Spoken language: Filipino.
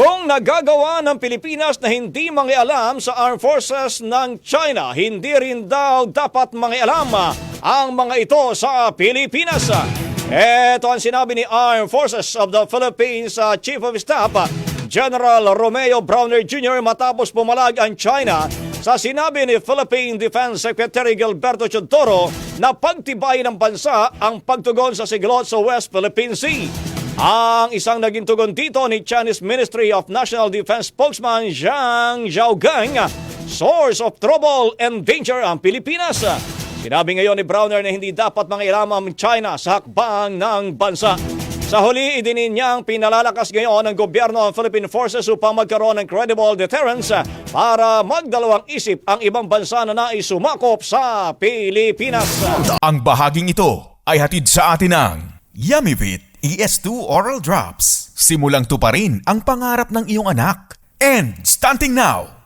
Kung nagagawa ng Pilipinas na hindi mangialam sa armed forces ng China, hindi rin daw dapat mangialam ang mga ito sa Pilipinas. Ito ang sinabi ni Armed Forces of the Philippines Chief of Staff General Romeo Browner Jr. matapos pumalag ang China sa sinabi ni Philippine Defense Secretary Gilberto Chodoro na pagtibay ng bansa ang pagtugon sa sigalot sa West Philippine Sea. Ang isang naging tugon dito ni Chinese Ministry of National Defense spokesman Zhang Zhaogang, source of trouble and danger ang Pilipinas. Sinabi ngayon ni Browner na hindi dapat mangialam ang China sa hakbang ng bansa. Sa huli, idinin niyang pinalalakas ngayon ng gobyerno ng Philippine Forces upang magkaroon ng credible deterrence para magdalawang isip ang ibang bansa na nais sumakop sa Pilipinas. Ang bahaging ito ay hatid sa atin ng YummyVit ES2 Oral Drops. Simulang tuparin ang pangarap ng iyong anak. And stunting now,